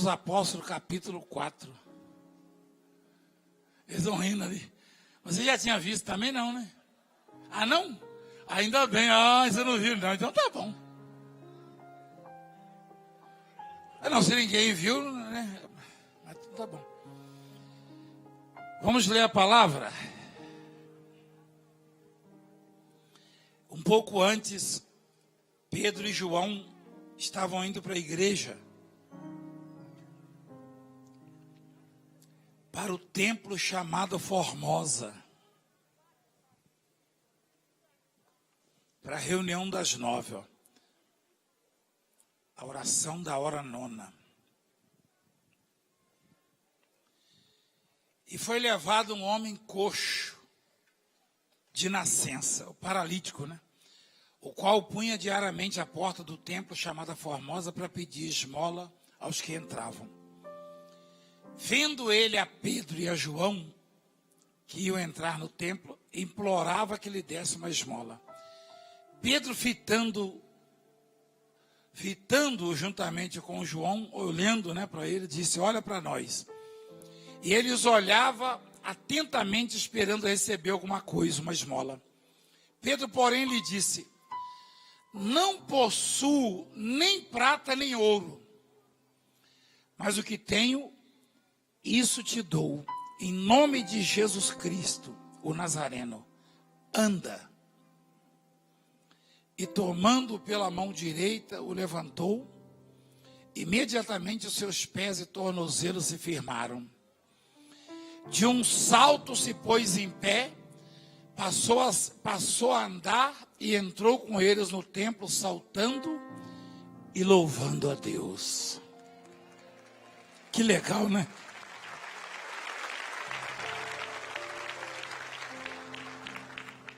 dos Apóstolos, capítulo 4. Eles estão rindo ali. Você já tinha visto também, não, né? Ah, não? Ainda bem. Ah, você não viu, não. Então tá bom. Não, se ninguém viu, né? Mas tá bom. Vamos ler a palavra. Um pouco antes, Pedro e João estavam indo para a igreja, para o templo chamado Formosa, para a reunião das 9, ó. A oração da hora 9. E foi levado um homem coxo, de nascença, o paralítico, né? O qual punha diariamente a porta do templo chamada Formosa para pedir esmola aos que entravam. Vendo ele a Pedro e a João, que iam entrar no templo, implorava que lhe desse uma esmola. Pedro, fitando-o juntamente com João, olhando, né, para ele, disse: olha para nós. E ele os olhava atentamente, esperando receber alguma coisa, uma esmola. Pedro, porém, lhe disse: não possuo nem prata nem ouro, mas o que tenho, isso te dou. Em nome de Jesus Cristo, o Nazareno, anda. E tomando-o pela mão direita, o levantou. Imediatamente os seus pés e tornozelos se firmaram. De um salto se pôs em pé, passou a andar e entrou com eles no templo, saltando e louvando a Deus. Que legal, né?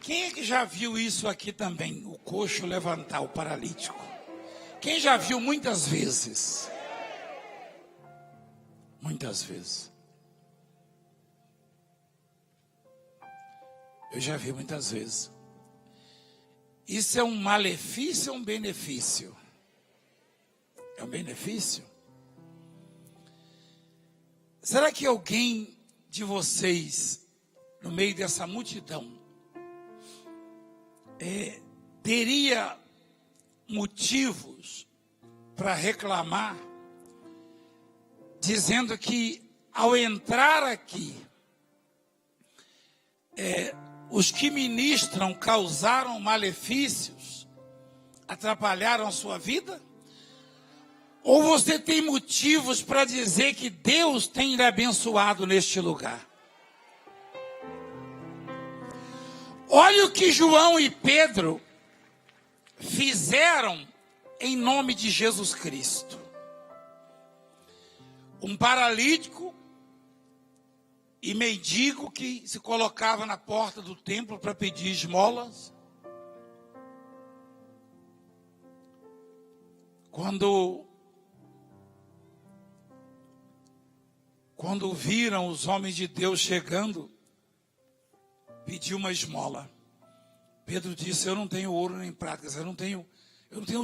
Quem é que já viu isso aqui também? O coxo levantar, o paralítico. Quem já viu muitas vezes? Muitas vezes. Eu já vi muitas vezes. Isso é um malefício ou um benefício? É um benefício? Será que alguém de vocês, no meio dessa multidão, teria motivos para reclamar, dizendo que ao entrar aqui, os que ministram causaram malefícios, atrapalharam a sua vida? Ou você tem motivos para dizer que Deus tem lhe abençoado neste lugar? Olha o que João e Pedro fizeram em nome de Jesus Cristo. Um paralítico e mendigo que se colocava na porta do templo para pedir esmolas. Quando viram os homens de Deus chegando, pediu uma esmola. Pedro disse: eu não tenho ouro nem prata, eu não tenho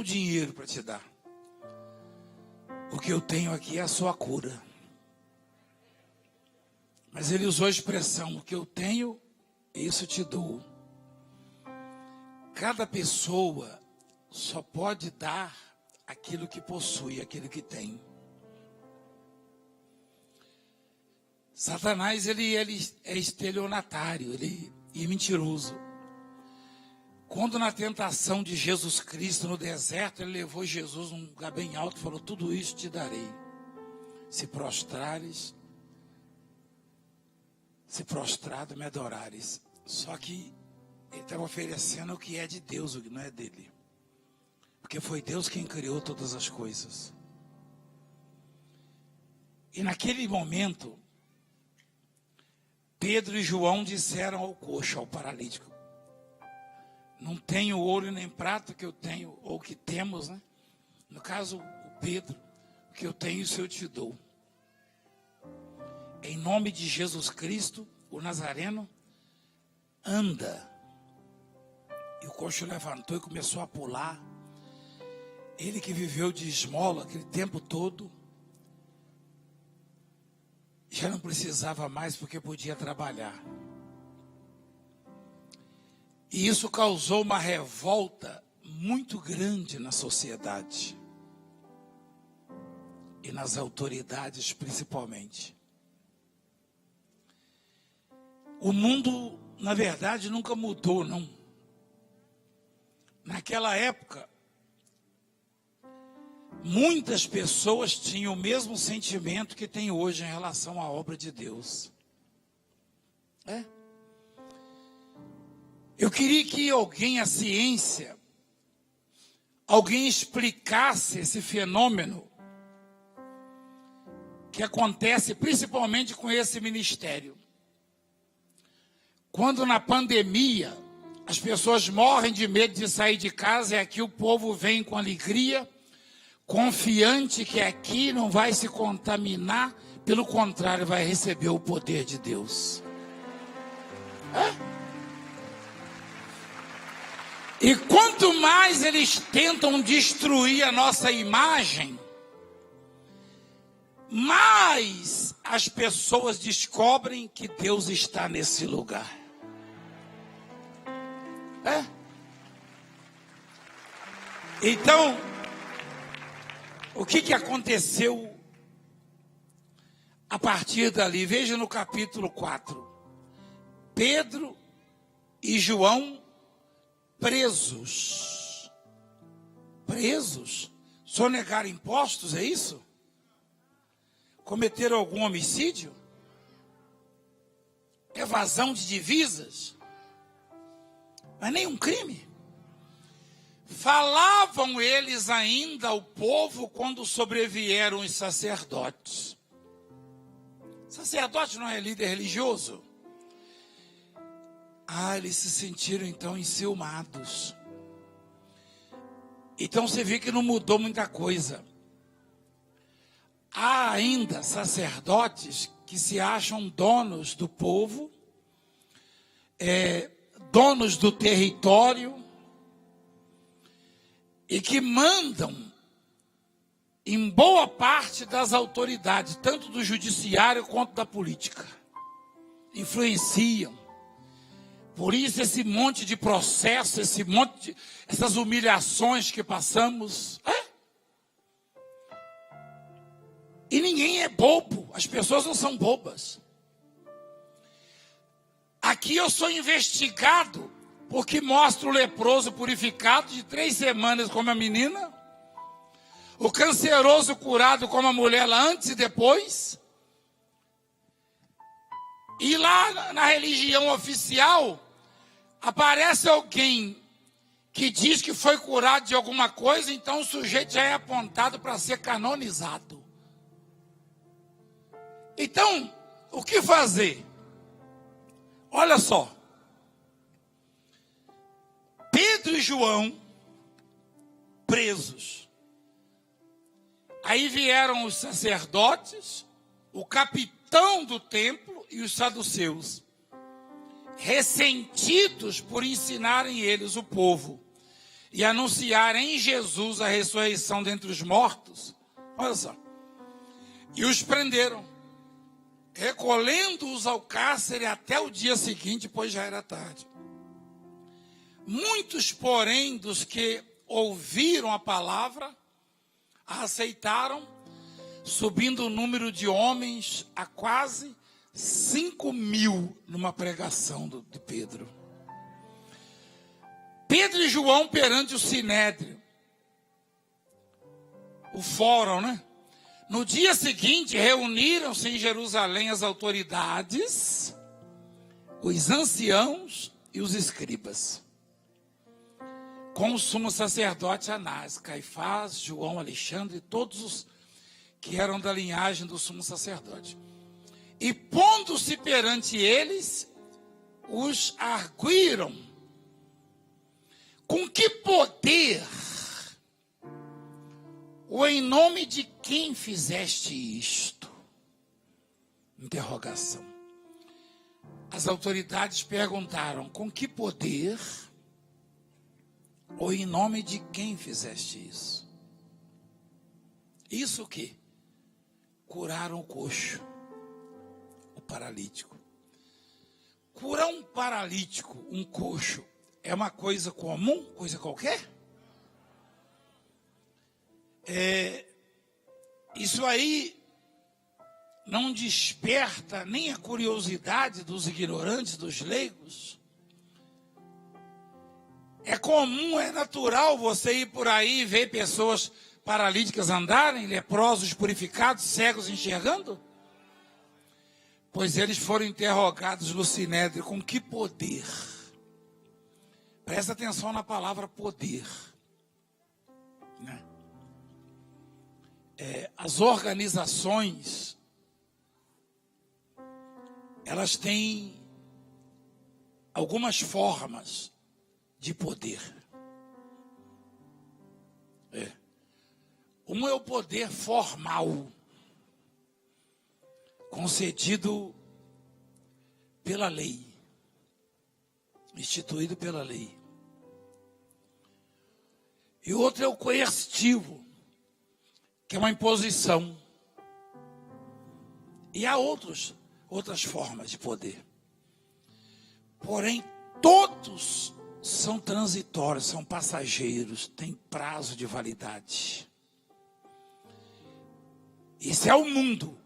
dinheiro para te dar. O que eu tenho aqui é a sua cura. Mas ele usou a expressão: o que eu tenho, isso te dou. Cada pessoa só pode dar aquilo que possui, aquilo que tem. Satanás, ele é estelionatário, ele é mentiroso. Quando na tentação de Jesus Cristo no deserto, ele levou Jesus num lugar bem alto e falou: tudo isso te darei, se prostrado me adorares. Só que ele estava oferecendo o que é de Deus, o que não é dele. Porque foi Deus quem criou todas as coisas. E naquele momento, Pedro e João disseram ao coxo, ao paralítico: não tenho ouro nem prata, que eu tenho, ou que temos, né? No caso, o Pedro, o que eu tenho, isso eu te dou. Em nome de Jesus Cristo, o Nazareno, anda. E o coxo levantou e começou a pular. Ele que viveu de esmola aquele tempo todo, já não precisava mais porque podia trabalhar. E isso causou uma revolta muito grande na sociedade. E nas autoridades principalmente. O mundo, na verdade, nunca mudou, não. Naquela época, muitas pessoas tinham o mesmo sentimento que tem hoje em relação à obra de Deus. Eu queria que alguém, a ciência, alguém explicasse esse fenômeno que acontece principalmente com esse ministério. Quando na pandemia as pessoas morrem de medo de sair de casa, e aqui o povo vem com alegria, confiante que aqui não vai se contaminar, pelo contrário, vai receber o poder de Deus. E quanto mais eles tentam destruir a nossa imagem, mais as pessoas descobrem que Deus está nesse lugar. Então, o que aconteceu a partir dali? Veja no capítulo 4. Pedro e João presos. Presos? Sonegaram impostos, é isso? Cometeram algum homicídio? Evasão de divisas? Mas nenhum crime. Falavam eles ainda ao povo quando sobrevieram os sacerdotes. Sacerdote não é líder religioso? Eles se sentiram então enciumados. Então você vê que não mudou muita coisa. Há ainda sacerdotes que se acham donos do povo, donos do território, e que mandam em boa parte das autoridades, tanto do judiciário quanto da política. Influenciam. Por isso esse monte de processo, essas humilhações que passamos. E ninguém é bobo, as pessoas não são bobas. Aqui eu sou investigado porque mostro o leproso purificado de 3 semanas como a menina, o canceroso curado como a mulher lá antes e depois. E lá na religião oficial, aparece alguém que diz que foi curado de alguma coisa, então o sujeito já é apontado para ser canonizado. Então, o que fazer? Olha só. Pedro e João presos. Aí vieram os sacerdotes, o capitão do templo e os saduceus, ressentidos por ensinarem eles o povo e anunciarem em Jesus a ressurreição dentre os mortos. Olha só. E os prenderam, recolhendo-os ao cárcere até o dia seguinte, pois já era tarde. Muitos, porém, dos que ouviram a palavra, a aceitaram, subindo o número de homens a quase 5.000 numa pregação de Pedro. Pedro e João perante o Sinédrio, o fórum, né? No dia seguinte, reuniram-se em Jerusalém as autoridades, os anciãos e os escribas, com o sumo sacerdote Anás, Caifás, João, Alexandre e todos os que eram da linhagem do sumo sacerdote. E pondo-se perante eles, os arguíram. Com que poder, ou em nome de quem fizeste isto? Interrogação. As autoridades perguntaram, com que poder, ou em nome de quem fizeste isso? Isso o quê? Curaram o coxo. paralítico. Curar um paralítico, um coxo, é uma coisa comum, coisa qualquer? Isso aí não desperta nem a curiosidade dos ignorantes, dos leigos? É comum, é natural você ir por aí e ver pessoas paralíticas andarem, leprosos purificados, cegos enxergando? Pois eles foram interrogados no Sinédrio com que poder? Presta atenção na palavra poder. Né? As organizações, elas têm algumas formas de poder. Um é o poder formal, concedido pela lei, instituído pela lei. E o outro é o coercitivo, que é uma imposição. E há outras formas de poder. Porém, todos são transitórios, são passageiros, têm prazo de validade. Isso é o mundo,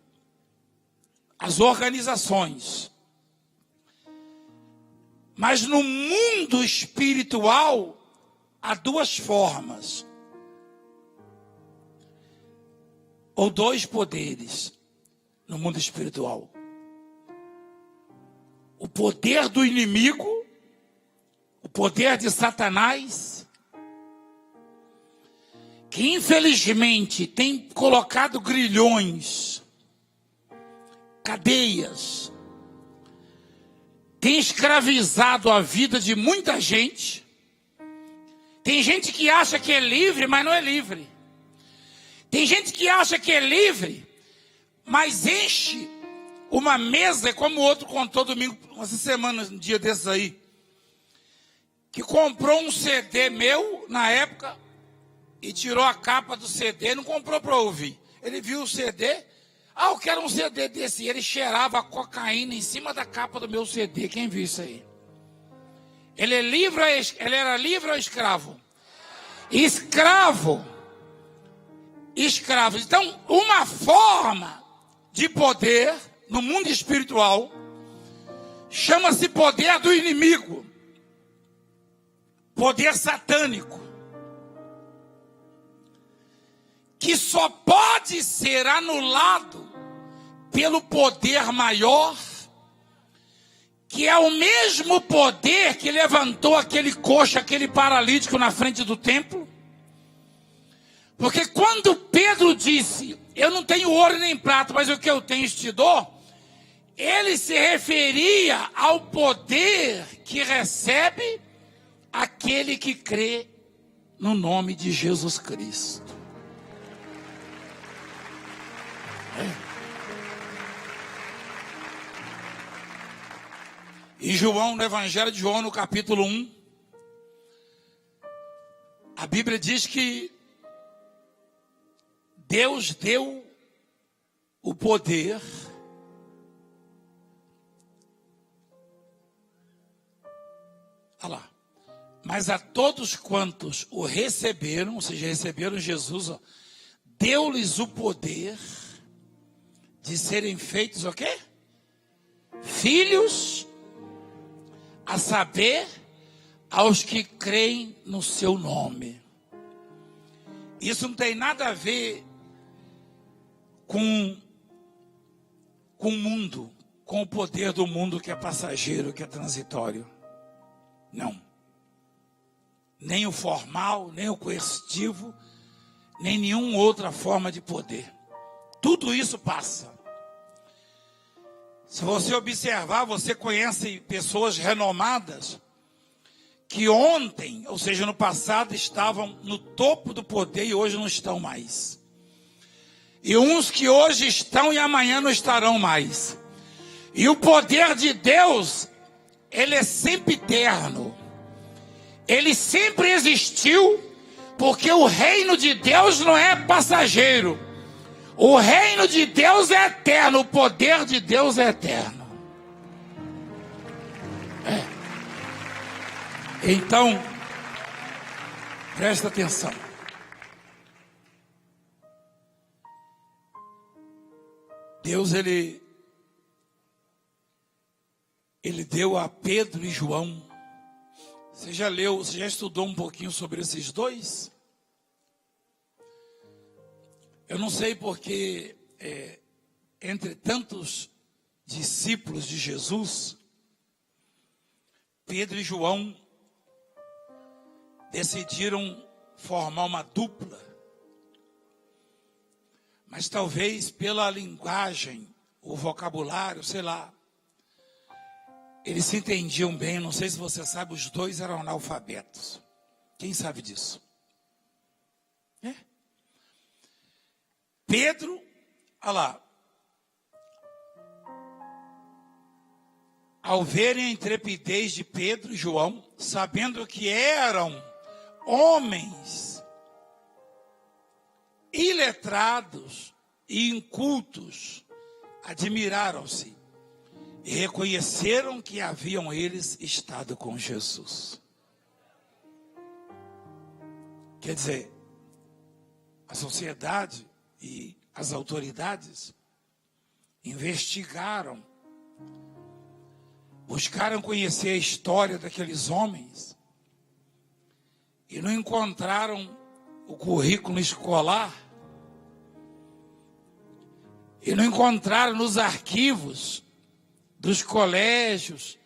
as organizações. Mas no mundo espiritual, há duas formas, ou dois poderes no mundo espiritual. O poder do inimigo, o poder de Satanás, que infelizmente tem colocado grilhões, cadeias, tem escravizado a vida de muita gente. Tem gente que acha que é livre, mas não é livre. Tem gente que acha que é livre, mas enche uma mesa, como o outro contou domingo, essa semana, um dia desses aí, que comprou um CD meu, na época, e tirou a capa do CD, não comprou para ouvir. Ele viu o CD, eu quero um CD desse. Ele cheirava a cocaína em cima da capa do meu CD. Quem viu isso aí? Ele era livre ou escravo? Escravo. Então, uma forma de poder no mundo espiritual chama-se poder do inimigo, poder satânico, que só pode ser anulado pelo poder maior, que é o mesmo poder que levantou aquele coxo, aquele paralítico na frente do templo. Porque quando Pedro disse, eu não tenho ouro nem prata, mas o que eu tenho te dou, ele se referia ao poder que recebe aquele que crê no nome de Jesus Cristo. Em João, no Evangelho de João, no capítulo 1, a Bíblia diz que Deus deu o poder mas a todos quantos o receberam, ou seja, receberam Jesus, deu-lhes o poder de serem feitos o quê? Filhos, a saber, aos que creem no seu nome. Isso não tem nada a ver com o mundo, com o poder do mundo que é passageiro, que é transitório. Não. Nem o formal, nem o coercitivo, nem nenhuma outra forma de poder. Tudo isso passa. Se você observar, você conhece pessoas renomadas que ontem, ou seja, no passado, estavam no topo do poder e hoje não estão mais. E uns que hoje estão e amanhã não estarão mais. E o poder de Deus, ele é sempre eterno. Ele sempre existiu, porque o reino de Deus não é passageiro. O reino de Deus é eterno, o poder de Deus é eterno. Então, presta atenção. Deus, ele deu a Pedro e João. Você já leu, você já estudou um pouquinho sobre esses dois? Eu não sei porque, entre tantos discípulos de Jesus, Pedro e João decidiram formar uma dupla. Mas talvez pela linguagem, o vocabulário, sei lá, eles se entendiam bem. Não sei se você sabe, os dois eram analfabetos. Quem sabe disso? Pedro, olha lá, ao verem a intrepidez de Pedro e João, sabendo que eram homens iletrados e incultos, admiraram-se e reconheceram que haviam eles estado com Jesus. Quer dizer, a sociedade e as autoridades investigaram, buscaram conhecer a história daqueles homens e não encontraram o currículo escolar e não encontraram nos arquivos dos colégios,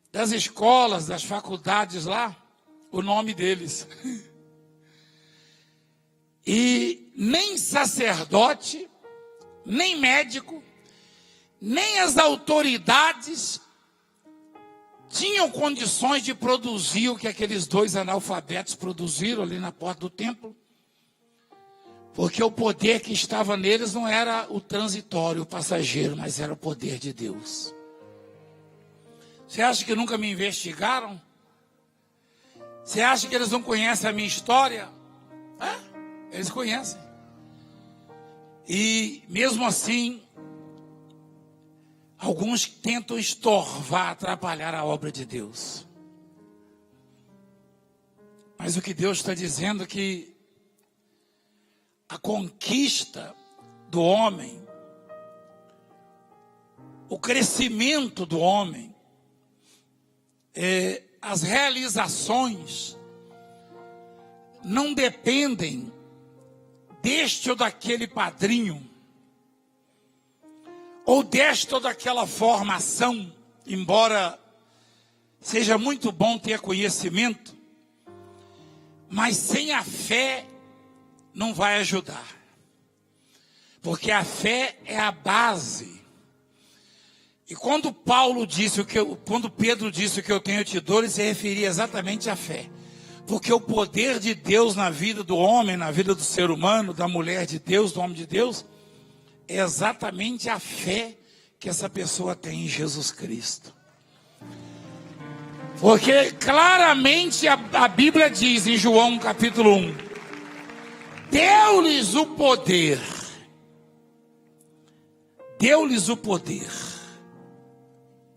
das escolas, das faculdades lá, o nome deles. E nem sacerdote, nem médico, nem as autoridades tinham condições de produzir o que aqueles dois analfabetos produziram ali na porta do templo. Porque o poder que estava neles não era o transitório, o passageiro, mas era o poder de Deus. Você acha que nunca me investigaram? Você acha que eles não conhecem a minha história? Eles conhecem. E mesmo assim, alguns tentam estorvar, atrapalhar a obra de Deus. Mas o que Deus está dizendo é que a conquista do homem, o crescimento do homem, as realizações não dependem deste ou daquele padrinho, ou desta ou daquela formação, embora seja muito bom ter conhecimento, mas sem a fé não vai ajudar. Porque a fé é a base. E quando Pedro disse o que eu tenho te dou, ele se referia exatamente à fé. Porque o poder de Deus na vida do homem, na vida do ser humano, da mulher de Deus, do homem de Deus, é exatamente a fé que essa pessoa tem em Jesus Cristo. Porque claramente a Bíblia diz em João capítulo 1, deu-lhes o poder,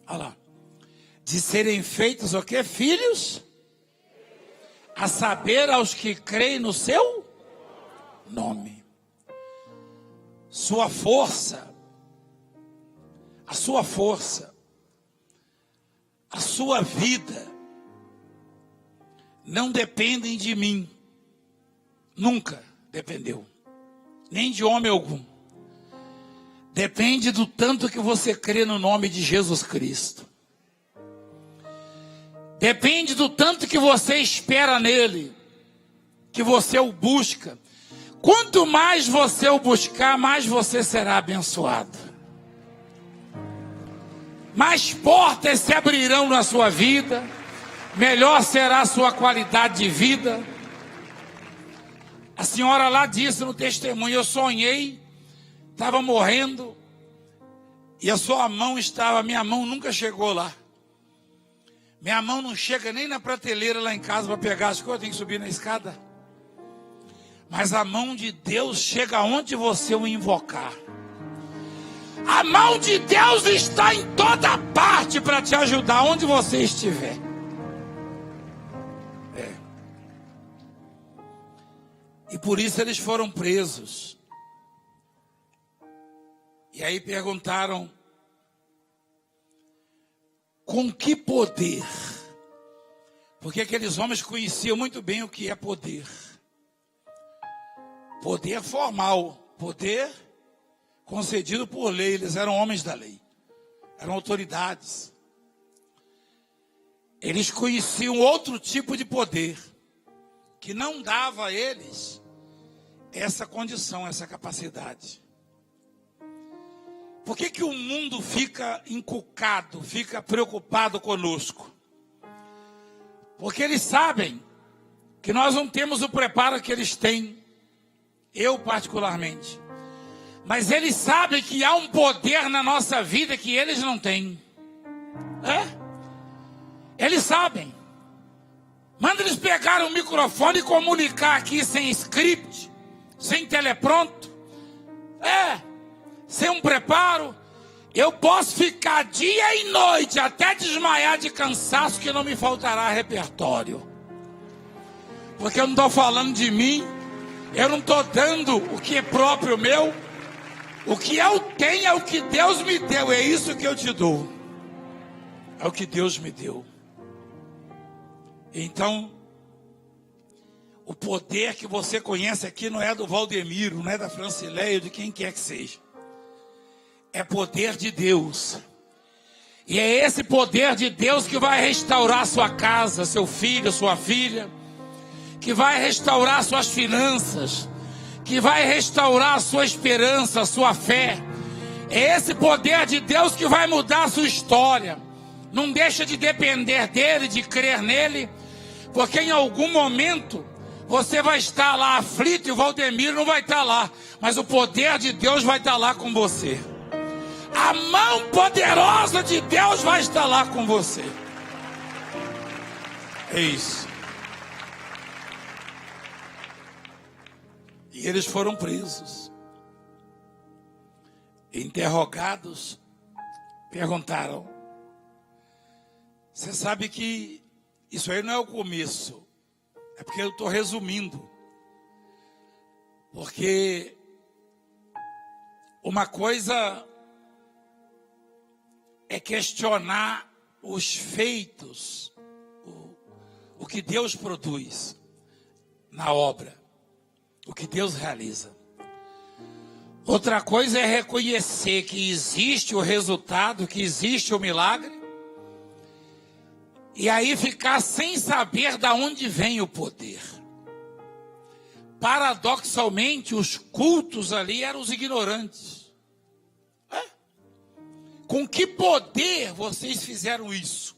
olha lá, de serem feitos o quê? Filhos, a saber, aos que creem no seu nome. Sua força, a sua vida, não dependem de mim, nunca dependeu, nem de homem algum. Depende do tanto que você crê no nome de Jesus Cristo. Depende do tanto que você espera nele, que você o busca. Quanto mais você o buscar, mais você será abençoado. Mais portas se abrirão na sua vida, melhor será a sua qualidade de vida. A senhora lá disse no testemunho, eu sonhei, estava morrendo, e minha mão nunca chegou lá. Minha mão não chega nem na prateleira lá em casa para pegar as coisas, eu tenho que subir na escada. Mas a mão de Deus chega onde você o invocar. A mão de Deus está em toda parte para te ajudar onde você estiver. E por isso eles foram presos. E aí perguntaram: com que poder? Porque aqueles homens conheciam muito bem o que é poder. Poder formal, poder concedido por lei. Eles eram homens da lei, eram autoridades. Eles conheciam outro tipo de poder, que não dava a eles essa condição, essa capacidade. Por que o mundo fica encucado, fica preocupado conosco? Porque eles sabem que nós não temos o preparo que eles têm, eu particularmente. Mas eles sabem que há um poder na nossa vida que eles não têm. Eles sabem. Manda eles pegarem o microfone e comunicar aqui sem script, sem telepronto. Sem um preparo. Eu posso ficar dia e noite até desmaiar de cansaço, que não me faltará repertório. Porque eu não estou falando de mim, eu não estou dando o que é próprio meu. O que eu tenho é o que Deus me deu, é isso que eu te dou. É o que Deus me deu. Então, o poder que você conhece aqui não é do Valdemiro, não é da Francileia, de quem quer que seja. É poder de Deus. E é esse poder de Deus que vai restaurar sua casa, seu filho, sua filha, que vai restaurar suas finanças, que vai restaurar a sua esperança, a sua fé. É esse poder de Deus que vai mudar a sua história. Não deixa de depender dele, de crer nele, porque em algum momento você vai estar lá aflito e o Valdemiro não vai estar lá, mas o poder de Deus vai estar lá com você. A mão poderosa de Deus vai estar lá com você. É isso. E eles foram presos. Interrogados, perguntaram: você sabe que isso aí não é o começo. É porque eu estou resumindo. Porque uma coisa é questionar os feitos, o que Deus produz na obra, o que Deus realiza. Outra coisa é reconhecer que existe o resultado, que existe o milagre, e aí ficar sem saber de onde vem o poder. Paradoxalmente, os cultos ali eram os ignorantes. Com que poder vocês fizeram isso?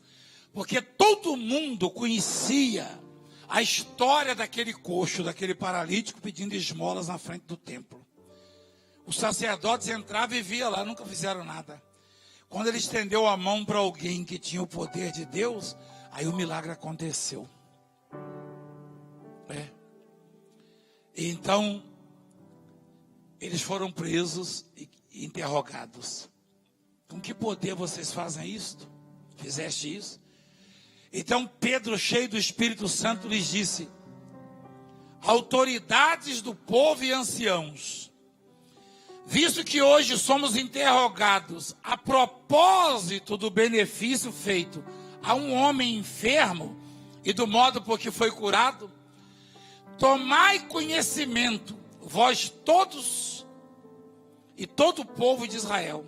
Porque todo mundo conhecia a história daquele coxo, daquele paralítico pedindo esmolas na frente do templo. Os sacerdotes entravam e viam lá, nunca fizeram nada. Quando ele estendeu a mão para alguém que tinha o poder de Deus, aí o milagre aconteceu. Então, eles foram presos e interrogados. Com que poder vocês fazem isto? Fizeste isso? Então Pedro, cheio do Espírito Santo, lhes disse: autoridades do povo e anciãos, visto que hoje somos interrogados a propósito do benefício feito a um homem enfermo e do modo por que foi curado, tomai conhecimento, vós todos e todo o povo de Israel,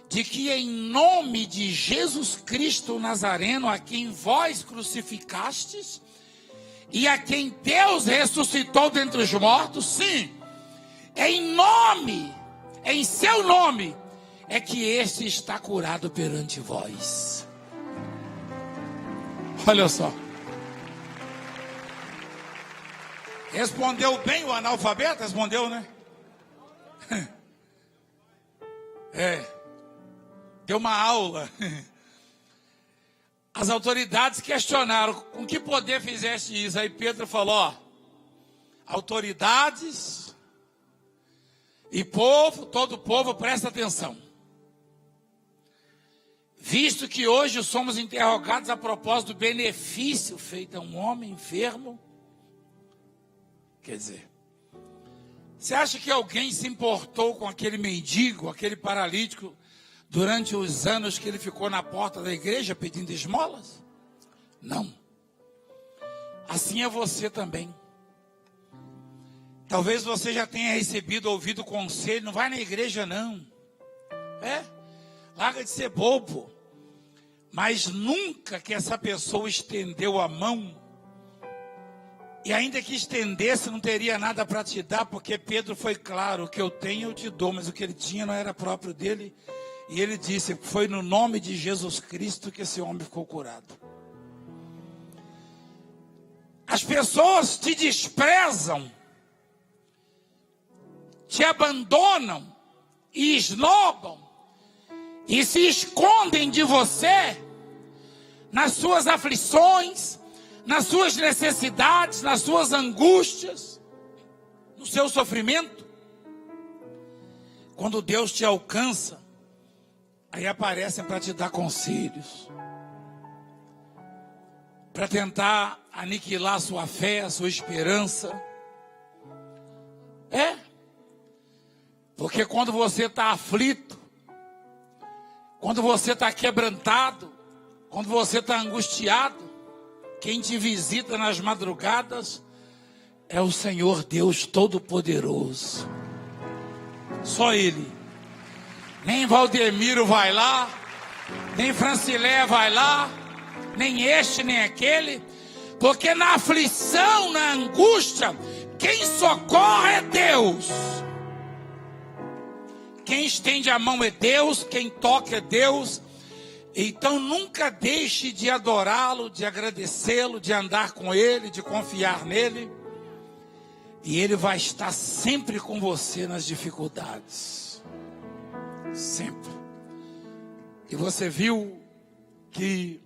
de que em nome de Jesus Cristo Nazareno, a quem vós crucificastes, e a quem Deus ressuscitou dentre os mortos, sim, em seu nome, é que este está curado perante vós. Olha só. Respondeu bem o analfabeto? Respondeu, né? Deu uma aula. As autoridades questionaram: com que poder fizeste isso? Aí Pedro falou: autoridades e povo, todo o povo, presta atenção. Visto que hoje somos interrogados a propósito do benefício feito a um homem enfermo, quer dizer, você acha que alguém se importou com aquele mendigo, aquele paralítico, durante os anos que ele ficou na porta da igreja pedindo esmolas? Não. Assim é você também. Talvez você já tenha recebido, ouvido conselho, não vai na igreja não. Larga de ser bobo. Mas nunca que essa pessoa estendeu a mão, e ainda que estendesse, não teria nada para te dar, porque Pedro foi claro: o que eu tenho eu te dou, mas o que ele tinha não era próprio dele. E ele disse: foi no nome de Jesus Cristo que esse homem ficou curado. As pessoas te desprezam, te abandonam e esnobam e se escondem de você nas suas aflições, nas suas necessidades, nas suas angústias, no seu sofrimento. Quando Deus te alcança, aí aparecem para te dar conselhos, para tentar aniquilar a sua fé, a sua esperança. Porque quando você está aflito, quando você está quebrantado, quando você está angustiado, quem te visita nas madrugadas é o Senhor Deus Todo-Poderoso. Só Ele. Nem Valdemiro vai lá, nem Francilé vai lá, nem este, nem aquele. Porque na aflição, na angústia, quem socorre é Deus. Quem estende a mão é Deus, quem toca é Deus. Então nunca deixe de adorá-lo, de agradecê-lo, de andar com Ele, de confiar nele. E Ele vai estar sempre com você nas dificuldades. Sempre. E você viu que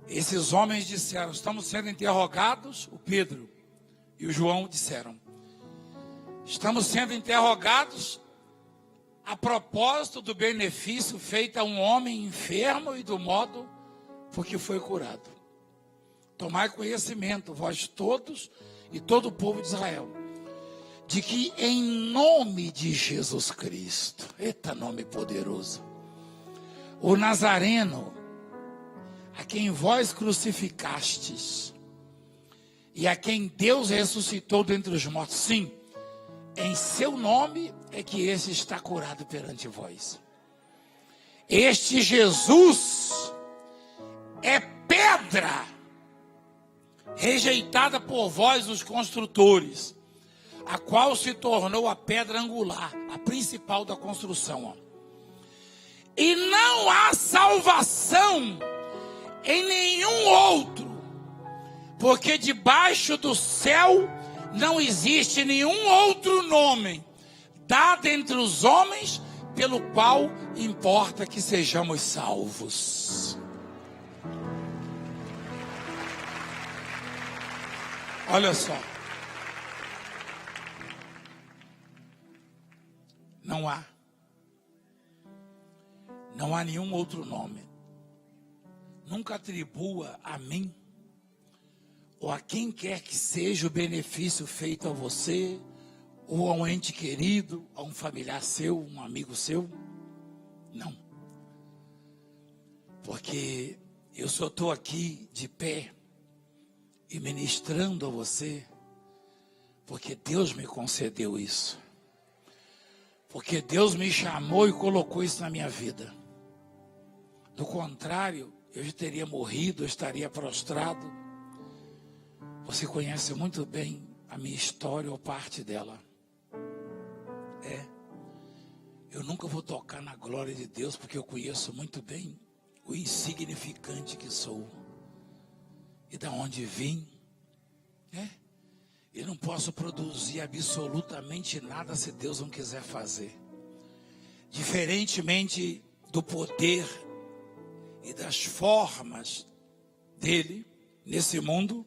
esses homens disseram: estamos sendo interrogados. O Pedro e o João disseram: estamos sendo interrogados a propósito do benefício feito a um homem enfermo e do modo por que foi curado. Tomai conhecimento, vós todos e todo o povo de Israel, de que em nome de Jesus Cristo, eita nome poderoso, o Nazareno, a quem vós crucificastes, e a quem Deus ressuscitou dentre os mortos, sim, em seu nome é que esse está curado perante vós. Este Jesus é pedra rejeitada por vós, os construtores, a qual se tornou a pedra angular, a principal da construção. E não há salvação em nenhum outro, porque debaixo do céu não existe nenhum outro nome dado entre os homens pelo qual importa que sejamos salvos. Olha só. Não há nenhum outro nome. Nunca atribua a mim ou a quem quer que seja o benefício feito a você, ou a um ente querido, a um familiar seu, um amigo seu. Não. Porque eu só estou aqui de pé e ministrando a você, porque Deus me concedeu isso. Porque Deus me chamou e colocou isso na minha vida. Do contrário, eu já teria morrido, eu estaria prostrado. Você conhece muito bem a minha história ou parte dela. Eu nunca vou tocar na glória de Deus, porque eu conheço muito bem o insignificante que sou. E da onde vim. Eu não posso produzir absolutamente nada se Deus não quiser fazer. Diferentemente do poder e das formas dele nesse mundo,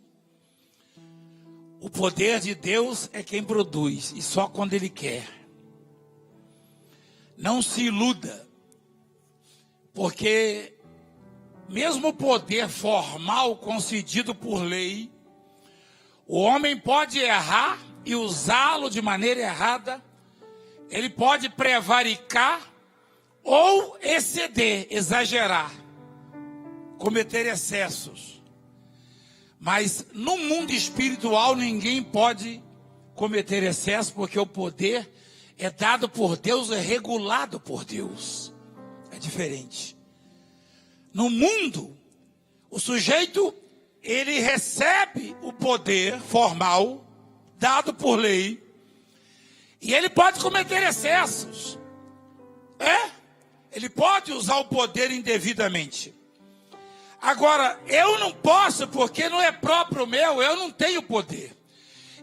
O poder de Deus é quem produz, e só quando Ele quer. Não se iluda, porque mesmo o poder formal concedido por lei, o homem pode errar e usá-lo de maneira errada, ele pode prevaricar ou exceder, exagerar, cometer excessos. Mas no mundo espiritual ninguém pode cometer excesso, porque o poder é dado por Deus, é regulado por Deus. É diferente. No mundo, o sujeito, ele recebe o poder formal, dado por lei, e ele pode cometer excessos. Ele pode usar o poder indevidamente. Agora, eu não posso, porque não é próprio meu, eu não tenho poder.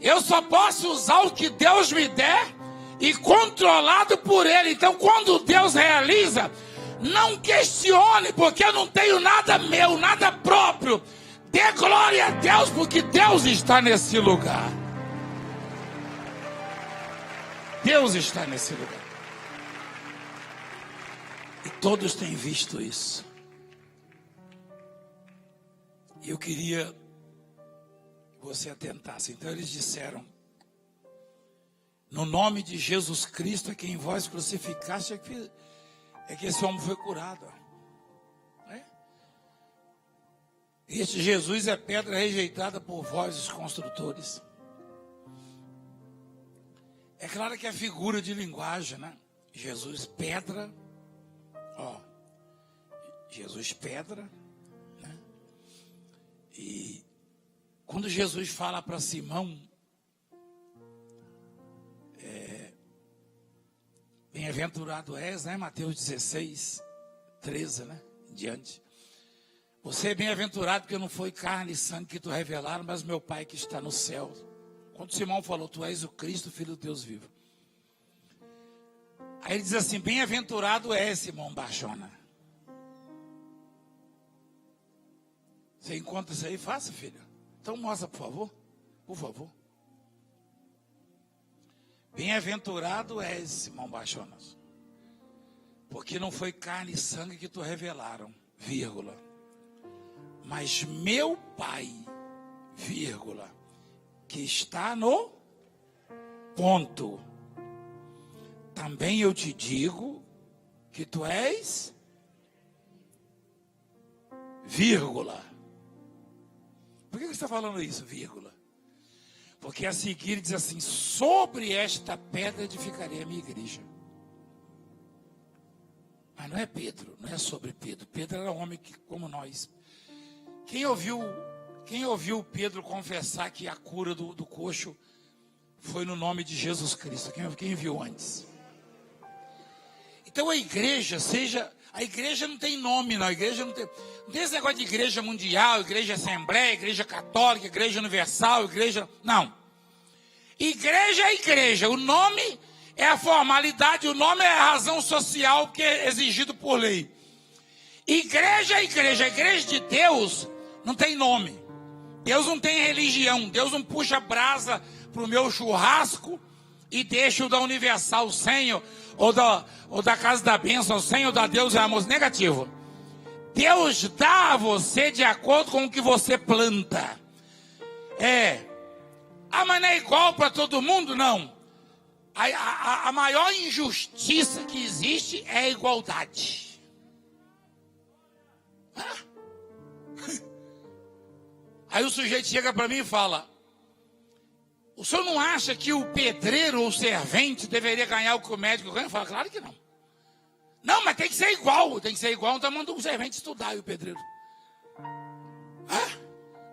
Eu só posso usar o que Deus me der e controlado por Ele. Então, quando Deus realiza, não questione, porque eu não tenho nada meu, nada próprio. Dê glória a Deus, porque Deus está nesse lugar. Deus está nesse lugar. E todos têm visto isso. Eu queria que você atentasse. Então eles disseram: no nome de Jesus Cristo, a quem vós crucificaste, é que esse homem foi curado. Este Jesus é pedra rejeitada por vós, os construtores. É claro que é figura de linguagem, né? Jesus pedra, Jesus pedra. E quando Jesus fala para Simão, bem-aventurado és, né? Mateus 16, 13, né? Em diante. Você é bem-aventurado porque não foi carne e sangue que tu revelaram, mas meu Pai que está no céu. Quando Simão falou, tu és o Cristo, Filho do Deus vivo. Aí ele diz assim, bem-aventurado és, Simão Barjona. Você encontra isso aí? Faça, filho. Então mostra, por favor. Por favor. Bem-aventurado és, Simão Barjonas, porque não foi carne e sangue que tu revelaram, vírgula. Mas meu Pai, vírgula, que está no ponto. Também eu te digo que tu és, vírgula. Por que você está falando isso, vírgula? Porque a seguir diz assim, sobre esta pedra edificarei a minha igreja. Mas não é Pedro, não é sobre Pedro. Pedro era um homem como nós. Quem ouviu Pedro confessar que a cura do coxo foi no nome de Jesus Cristo? Quem viu antes? Então a igreja não tem nome, não. A igreja não tem esse negócio de igreja mundial, igreja assembleia, igreja católica, igreja universal, igreja... Não. Igreja é igreja. O nome é a formalidade, o nome é a razão social que é exigido por lei. Igreja é igreja. A igreja de Deus não tem nome. Deus não tem religião. Deus não puxa brasa para o meu churrasco e deixa o da Universal sem, ou da Casa da Bênção sem, ou da Deus é Amor. Negativo. Deus dá a você de acordo com o que você planta. Mas não é igual para todo mundo? Não. A maior injustiça que existe é a igualdade. Aí o sujeito chega para mim e fala, o senhor não acha que o pedreiro ou o servente deveria ganhar o que o médico ganha? Eu falo, claro que não. Não, mas tem que ser igual. Tem que ser igual, então manda o servente estudar e o pedreiro.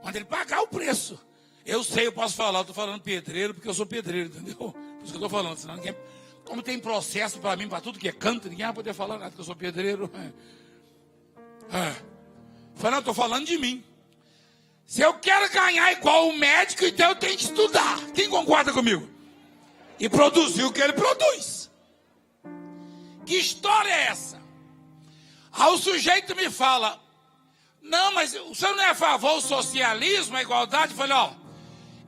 Manda ele pagar o preço. Eu sei, eu posso falar, eu estou falando pedreiro porque eu sou pedreiro, entendeu? Por isso que eu estou falando, senão ninguém... Como tem processo para mim, para tudo que é canto, ninguém vai poder falar nada, porque eu sou pedreiro. Falei, não, estou falando de mim. Se eu quero ganhar igual o médico, então eu tenho que estudar. Quem concorda comigo? E produzir o que ele produz. Que história é essa? Aí o sujeito me fala, não, mas o senhor não é a favor do socialismo, a igualdade? Eu falei,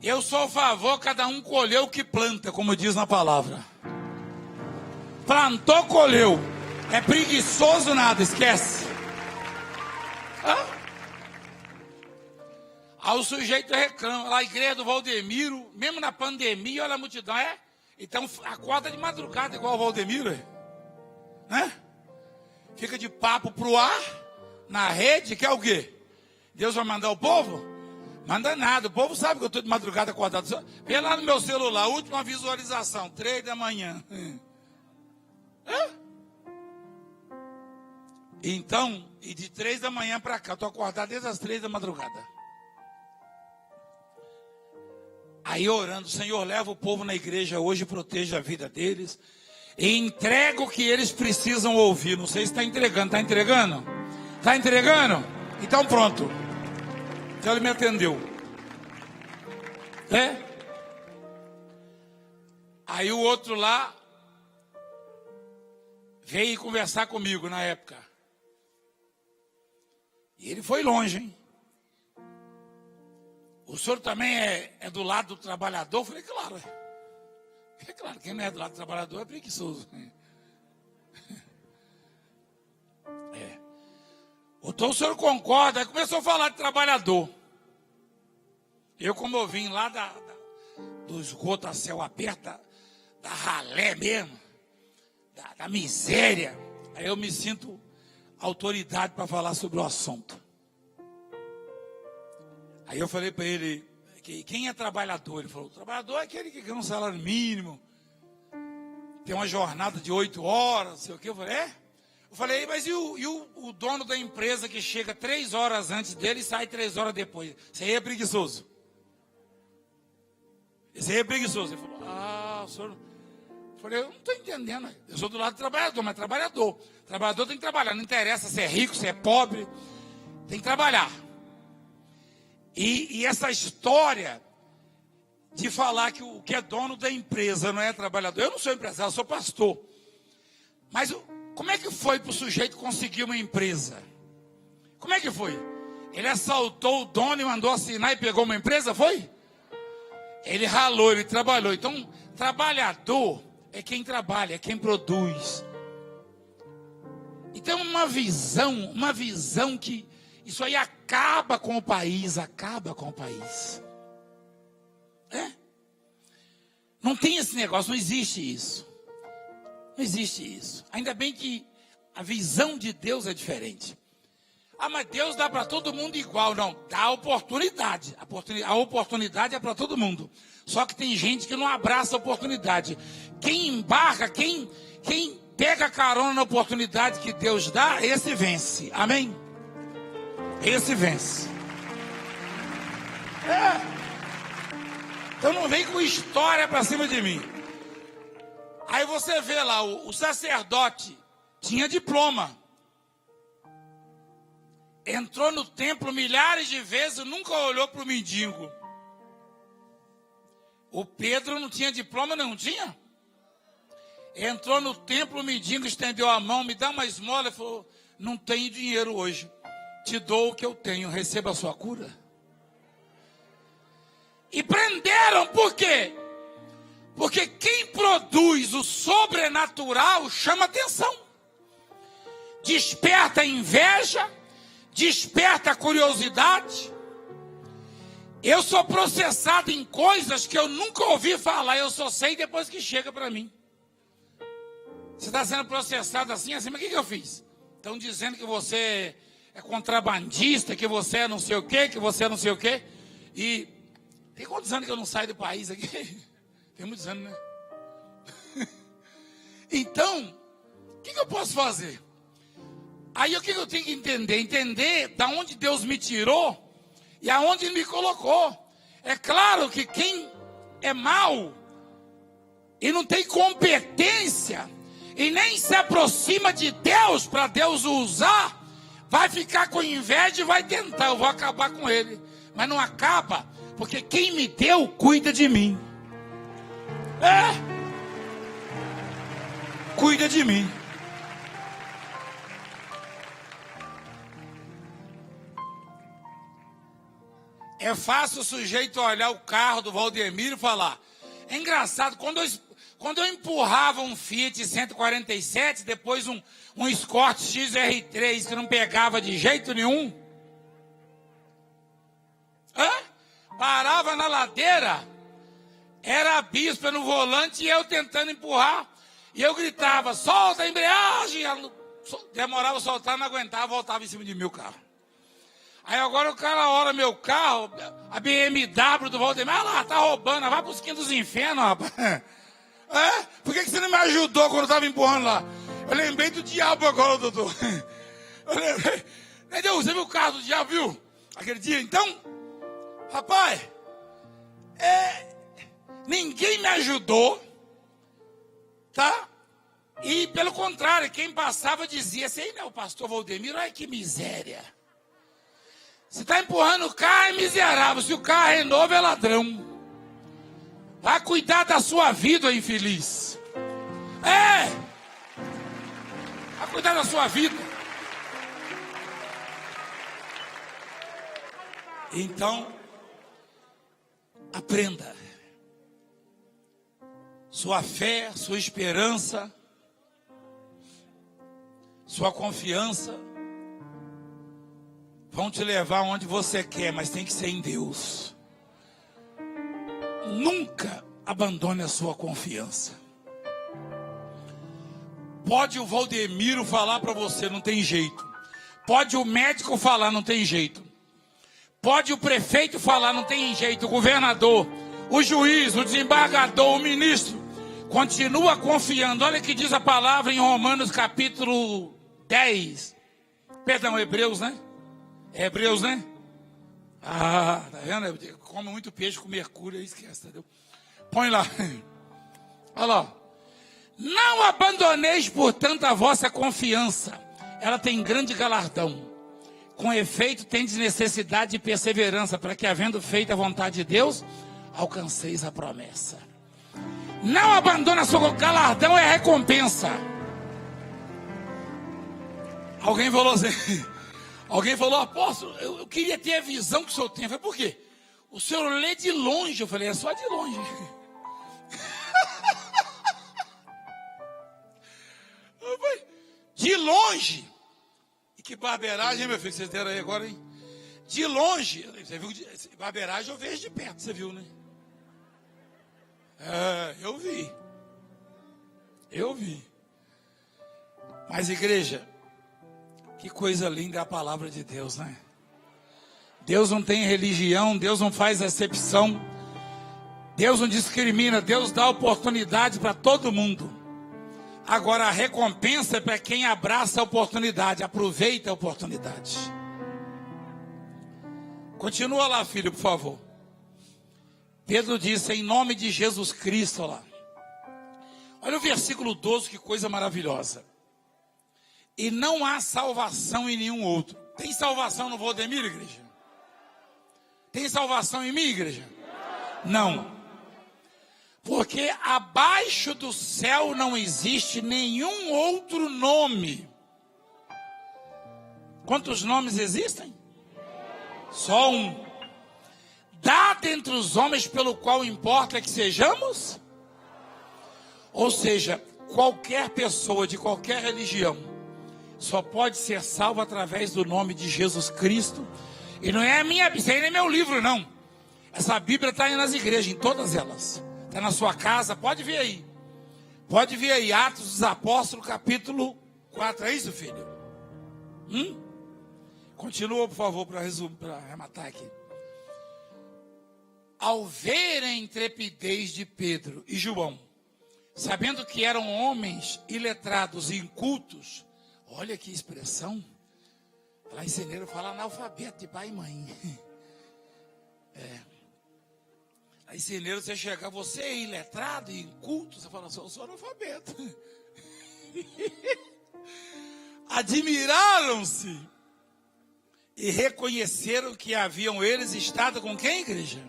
Eu sou a favor, cada um colheu o que planta, como diz na palavra. Plantou, colheu. É preguiçoso nada, esquece. Aí o sujeito reclama, lá a igreja do Valdemiro, mesmo na pandemia, olha a multidão, então acorda de madrugada igual o Valdemiro, né? Fica de papo pro ar, na rede, que é o quê? Deus vai mandar o povo? Manda nada, o povo sabe que eu estou de madrugada acordado. Vê lá no meu celular, última visualização, 3 da manhã. Então, e de 3 da manhã para cá, eu estou acordado desde as 3 da madrugada. Aí orando, Senhor, leva o povo na igreja hoje, proteja a vida deles. E entrega o que eles precisam ouvir. Não sei se está entregando. Está entregando? Está entregando? Então pronto. Então ele me atendeu. Aí o outro lá veio conversar comigo na época. E ele foi longe, hein? O senhor também é do lado do trabalhador? Eu falei, claro. É claro, quem não é do lado do trabalhador é preguiçoso. Então o senhor concorda? Aí começou a falar de trabalhador. Eu, como eu vim lá do esgoto a céu aberto, da ralé mesmo, da miséria, aí eu me sinto autoridade para falar sobre o assunto. Aí eu falei para ele, quem é trabalhador? Ele falou, o trabalhador é aquele que ganha um salário mínimo, tem uma jornada de 8 horas, não sei o que. Eu falei, Eu falei, mas e o dono da empresa que chega 3 horas antes dele e sai 3 horas depois? Isso aí é preguiçoso. Isso aí é preguiçoso. Ele falou, o senhor... Eu falei, eu não estou entendendo. Eu sou do lado do trabalhador, mas trabalhador. Trabalhador tem que trabalhar, não interessa se é rico, se é pobre, tem que trabalhar. E essa história de falar que o que é dono da empresa não é trabalhador. Eu não sou empresário, eu sou pastor. Mas como é que foi para o sujeito conseguir uma empresa? Como é que foi? Ele assaltou o dono e mandou assinar e pegou uma empresa, foi? Ele ralou, ele trabalhou. Então, trabalhador é quem trabalha, é quem produz. Então, uma visão que isso aí acaba com o país, Não tem esse negócio, não existe isso. Não existe isso. Ainda bem que a visão de Deus é diferente. Mas Deus dá para todo mundo igual. Não, dá oportunidade. A oportunidade é para todo mundo. Só que tem gente que não abraça a oportunidade. Quem embarca, quem pega carona na oportunidade que Deus dá, esse vence. Amém? Esse vence. Então não vem com história para cima de mim. Aí você vê lá, o sacerdote tinha diploma. Entrou no templo milhares de vezes, nunca olhou para o mendigo. O Pedro não tinha diploma, não tinha? Entrou no templo, o mendigo estendeu a mão, me dá uma esmola, e falou, não tenho dinheiro hoje. Te dou o que eu tenho, receba a sua cura. E prenderam, por quê? Porque quem produz o sobrenatural chama atenção. Desperta a inveja, desperta a curiosidade. Eu sou processado em coisas que eu nunca ouvi falar, eu só sei depois que chega para mim. Você está sendo processado assim, mas o que eu fiz? Estão dizendo que você é contrabandista, que você é não sei o quê, que você é não sei o quê. E tem quantos anos que eu não saio do país aqui? Tem muitos anos, né? Então, o que eu posso fazer? Aí o que eu tenho que entender? Entender da onde Deus me tirou e aonde Ele me colocou. É claro que quem é mau e não tem competência e nem se aproxima de Deus para Deus o usar, vai ficar com inveja e vai tentar, eu vou acabar com ele. Mas não acaba, porque quem me deu cuida de mim. Cuida de mim. É fácil o sujeito olhar o carro do Valdemiro e falar. É engraçado, quando eu empurrava um Fiat 147, depois um Escort XR3 que não pegava de jeito nenhum, parava na ladeira, era a bispa no volante e eu tentando empurrar, e eu gritava, solta a embreagem, demorava a soltar, não aguentava, voltava em cima de mim o carro. Aí agora o cara olha meu carro, a BMW do Valdemir, lá, tá roubando, vai pros quintos dos infernos, rapaz. Por que você não me ajudou quando eu estava empurrando lá? Eu lembrei do diabo agora, doutor. Eu lembrei. Entendeu? Você viu o carro do diabo, viu? Aquele dia. Então, rapaz, ninguém me ajudou, tá? E pelo contrário, quem passava dizia assim, não, o pastor Valdemir, olha que miséria. Você está empurrando o carro, é miserável. Se o carro é novo, é ladrão. Vai cuidar da sua vida, infeliz. Vai cuidar da sua vida. Então, aprenda. Sua fé, sua esperança, sua confiança vão te levar onde você quer, mas tem que ser em Deus. Nunca abandone a sua confiança. Pode o Valdemiro falar para você, não tem jeito. Pode o médico falar, não tem jeito. Pode o prefeito falar, não tem jeito. O governador, o juiz, o desembargador, o ministro. Continua confiando. Olha o que diz a palavra em Romanos capítulo 10. Perdão, Hebreus, né? Hebreus, né? Tá vendo? Come muito peixe com mercúrio, aí esquece, entendeu? Põe lá. Olha lá. Não abandoneis, portanto, a vossa confiança. Ela tem grande galardão. Com efeito, tendes necessidade de perseverança, para que, havendo feito a vontade de Deus, alcanceis a promessa. Não abandone a sua galardão, é recompensa. Alguém falou assim... Alguém falou, apóstolo, eu queria ter a visão que o senhor tem. Eu falei, por quê? O senhor lê de longe. Eu falei, é só de longe. Eu falei, de longe. E que barbeiragem, meu filho, vocês deram aí agora, hein? De longe. Você viu, barbeiragem eu vejo de perto, você viu, né? Eu vi. Eu vi. Mas, igreja... Que coisa linda é a palavra de Deus, né? Deus não tem religião, Deus não faz acepção, Deus não discrimina, Deus dá oportunidade para todo mundo. Agora a recompensa é para quem abraça a oportunidade, aproveita a oportunidade. Continua lá, filho, por favor. Pedro disse, em nome de Jesus Cristo, lá. Olha o versículo 12, que coisa maravilhosa. E não há salvação em nenhum outro. Tem salvação no Valdemir, igreja? Tem salvação em mim, igreja? Não. Porque abaixo do céu não existe nenhum outro nome. Quantos nomes existem? Só um. Dado entre os homens pelo qual importa que sejamos? Ou seja, qualquer pessoa de qualquer religião só pode ser salvo através do nome de Jesus Cristo. E não é a minha, isso aí não é meu livro, não. Essa Bíblia está aí nas igrejas, em todas elas. Está na sua casa, pode ver aí. Pode ver aí, Atos dos Apóstolos, capítulo 4. É isso, filho? Continua, por favor, para arrematar aqui. Ao ver a intrepidez de Pedro e João, sabendo que eram homens iletrados e incultos, olha que expressão. Lá em Ceneiro fala analfabeto de pai e mãe. Aí em Ceneiro você chega, você é iletrado e inculto, você fala, eu sou analfabeto. Admiraram-se e reconheceram que haviam eles estado com quem, igreja?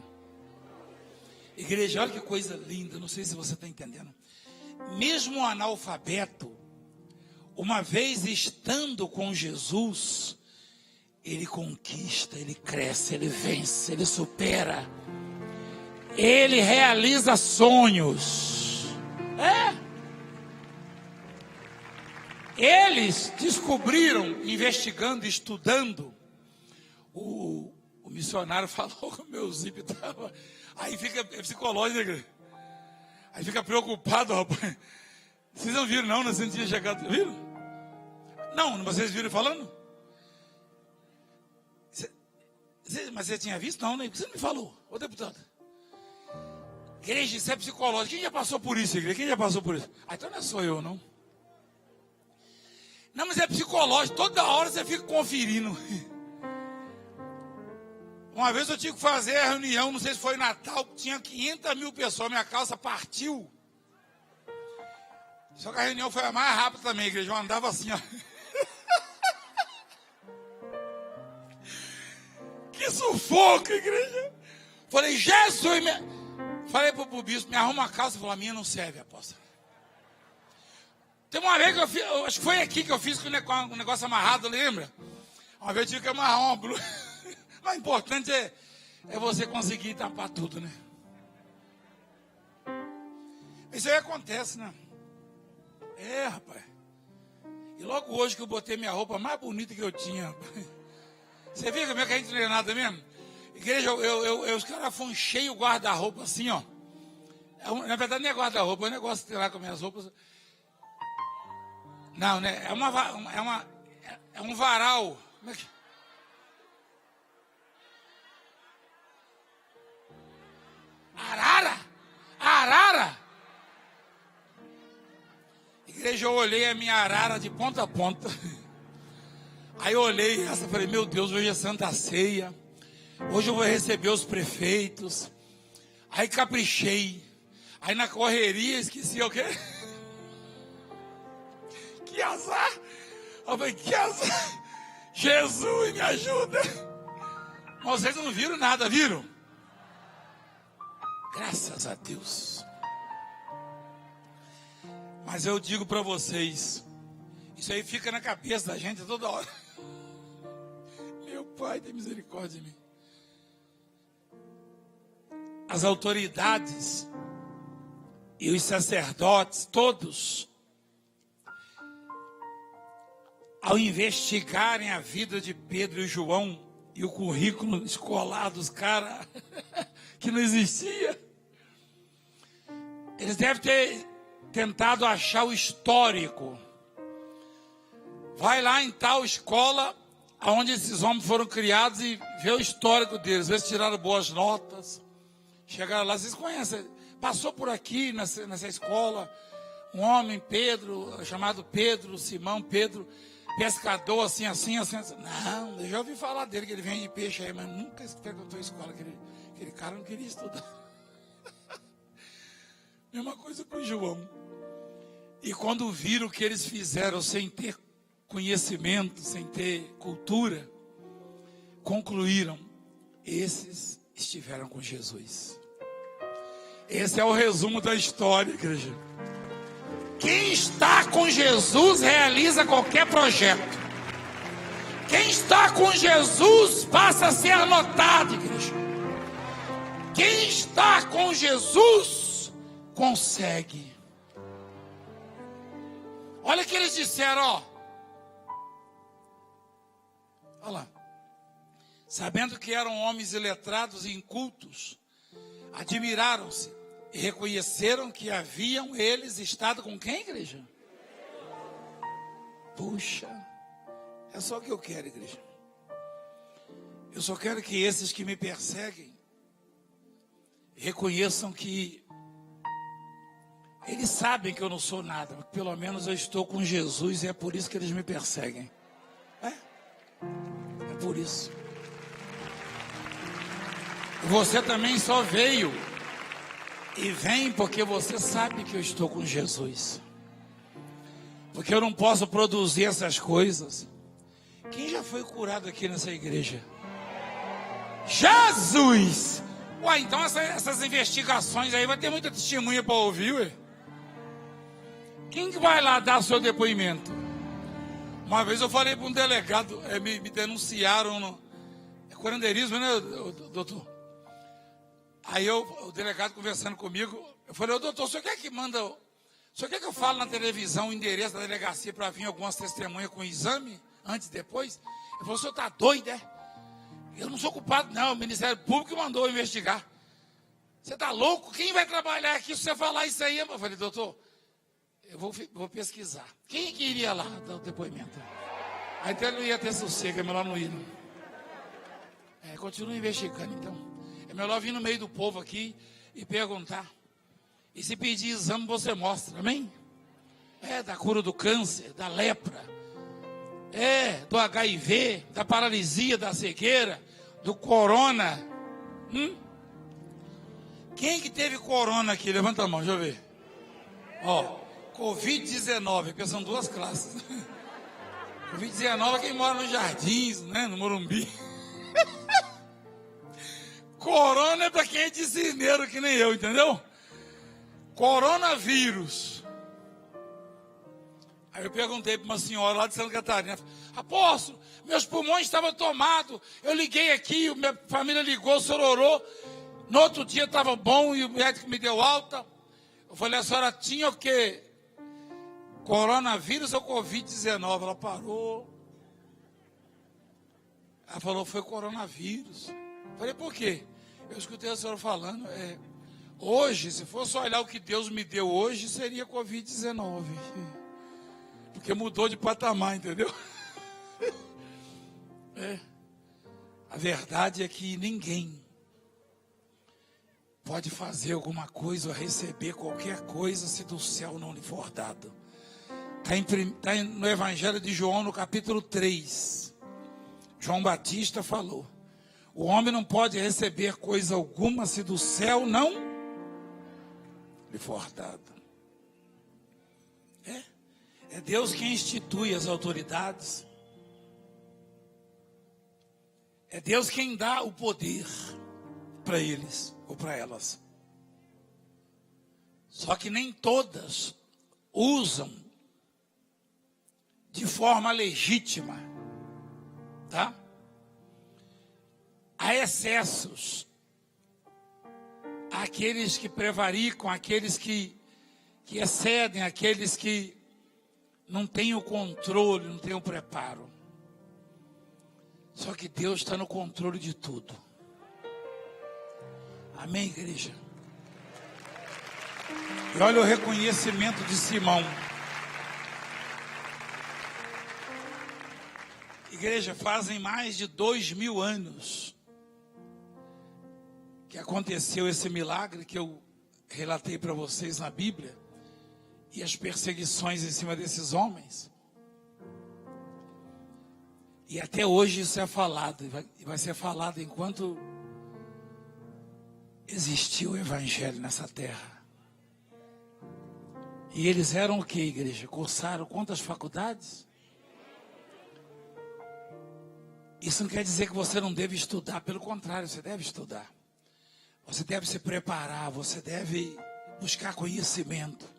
Igreja, olha que coisa linda, não sei se você está entendendo. Mesmo o analfabeto, uma vez estando com Jesus, ele conquista, ele cresce, ele vence, ele supera. Ele realiza sonhos. Eles descobriram, investigando, estudando. O missionário falou que o meu zip estava... Aí fica psicológico, né? Aí fica preocupado, rapaz. Vocês não viram não, nós não tinha chegado, viram? Não, vocês viram falando? Mas você tinha visto? Não, né? Você não me falou, ô deputado. Igreja, isso é psicológico. Quem já passou por isso, igreja? Quem já passou por isso? Ah, então não é só eu, não. Não, mas é psicológico. Toda hora você fica conferindo. Uma vez eu tive que fazer a reunião, não sei se foi Natal, tinha 500 mil pessoas, minha calça partiu. Só que a reunião foi a mais rápida também, igreja. Eu andava assim, ó. Que sufoco, igreja. Falei, Jesus, falei pro bispo, me arruma uma calça. Falou, a minha não serve, apóstolo. Tem uma vez que eu fiz, acho que foi aqui que eu fiz com o negócio amarrado, lembra? Uma vez eu tive que amarrar uma blusa. Mas o importante é você conseguir tampar tudo, né? Isso aí acontece, né? Rapaz. E logo hoje que eu botei minha roupa mais bonita que eu tinha, rapaz. Você viu como é que a gente não é nada mesmo? Igreja, os caras fonchei o guarda-roupa assim, ó. Na verdade não é guarda-roupa, é um negócio que tem lá com minhas roupas. Não, né? É um varal. Como é que... Arara! Igreja, eu olhei a minha arara de ponta a ponta. Aí eu olhei essa e falei, meu Deus, hoje é Santa Ceia. Hoje eu vou receber os prefeitos. Aí caprichei. Aí na correria esqueci o quê? Que azar! Eu falei, que azar! Jesus, me ajuda! Mas vocês não viram nada, viram? Graças a Deus. Mas eu digo para vocês, isso aí fica na cabeça da gente toda hora. Meu Pai, tem misericórdia de mim. As autoridades e os sacerdotes, todos, ao investigarem a vida de Pedro e João e o currículo escolar dos caras que não existia, eles devem ter tentado achar o histórico. Vai lá em tal escola onde esses homens foram criados e vê o histórico deles. Eles tiraram boas notas, chegaram lá, vocês conhecem, passou por aqui nessa escola um homem, Pedro, chamado Pedro, Simão Pedro, pescador, assim. Não, eu já ouvi falar dele, que ele vende peixe aí, mas nunca frequentou a escola, aquele cara não queria estudar. Mesma coisa com João. E quando viram o que eles fizeram sem ter conhecimento, sem ter cultura, concluíram, esses estiveram com Jesus. Esse é o resumo da história, igreja. Quem está com Jesus realiza qualquer projeto. Quem está com Jesus passa a ser notado, igreja. Quem está com Jesus consegue. Olha o que eles disseram, ó. Olha lá. Sabendo que eram homens iletrados e incultos, admiraram-se e reconheceram que haviam eles estado com quem, igreja? Puxa, é só o que eu quero, igreja. Eu só quero que esses que me perseguem reconheçam que eles sabem que eu não sou nada, mas pelo menos eu estou com Jesus e é por isso que eles me perseguem. É por isso. Você também só veio e vem porque você sabe que eu estou com Jesus. Porque eu não posso produzir essas coisas. Quem já foi curado aqui nessa igreja? Jesus! Ué, então essas investigações aí vai ter muita testemunha para ouvir, ué. Quem que vai lá dar seu depoimento? Uma vez eu falei para um delegado, me denunciaram no curandeirismo, né, doutor? Aí o delegado conversando comigo, eu falei, ô doutor, o senhor quer que manda... O senhor quer que eu fale na televisão o endereço da delegacia para vir algumas testemunhas com exame, antes e depois? Ele falou, o senhor está doido, é? Eu não sou culpado, não. O Ministério Público mandou eu investigar. Você está louco? Quem vai trabalhar aqui se você falar isso aí? Eu falei, doutor, eu vou pesquisar. Quem que iria lá dar o depoimento? Aí então ele não ia ter sossego, é melhor não ir. Continua investigando, então. É melhor vir no meio do povo aqui e perguntar. E se pedir exame, você mostra, amém? Da cura do câncer, da lepra, do HIV, da paralisia, da cegueira, do corona. Quem que teve corona aqui? Levanta a mão, deixa eu ver. Covid-19, porque são duas classes. Covid-19 é quem mora nos Jardins, né, no Morumbi. Corona é para quem é de cineiro, que nem eu, entendeu? Coronavírus. Aí eu perguntei para uma senhora lá de Santa Catarina, apóstolo, meus pulmões estavam tomados, eu liguei aqui, minha família ligou, o senhor orou, no outro dia estava bom e o médico me deu alta. Eu falei, a senhora tinha o quê? Coronavírus ou Covid-19? Ela parou. Ela falou, foi coronavírus. Eu falei, por quê? Eu escutei a senhora falando, hoje, se fosse olhar o que Deus me deu hoje, seria Covid-19. Porque mudou de patamar, entendeu? A verdade é que ninguém pode fazer alguma coisa ou receber qualquer coisa se do céu não lhe for dado. Está no Evangelho de João, no capítulo 3. João Batista falou, o homem não pode receber coisa alguma se do céu não lhe for dado. É Deus quem institui as autoridades. É Deus quem dá o poder para eles ou para elas. Só que nem todas usam de forma legítima, tá? Há excessos. Há aqueles que prevaricam, aqueles que excedem, aqueles que não têm o controle, não têm o preparo. Só que Deus está no controle de tudo. Amém, igreja? E olha o reconhecimento de Simão. Igreja, fazem mais de 2000 anos que aconteceu esse milagre que eu relatei para vocês na Bíblia. E as perseguições em cima desses homens. E até hoje isso é falado. E vai ser falado enquanto existia o Evangelho nessa terra. E eles eram o que, igreja? Cursaram quantas faculdades? Isso não quer dizer que você não deve estudar. Pelo contrário, você deve estudar. Você deve se preparar. Você deve buscar conhecimento.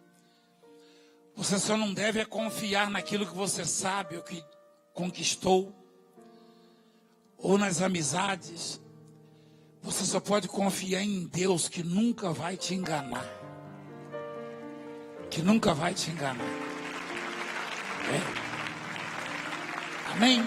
Você só não deve confiar naquilo que você sabe, ou que conquistou, ou nas amizades. Você só pode confiar em Deus, que nunca vai te enganar. Que nunca vai te enganar. Amém?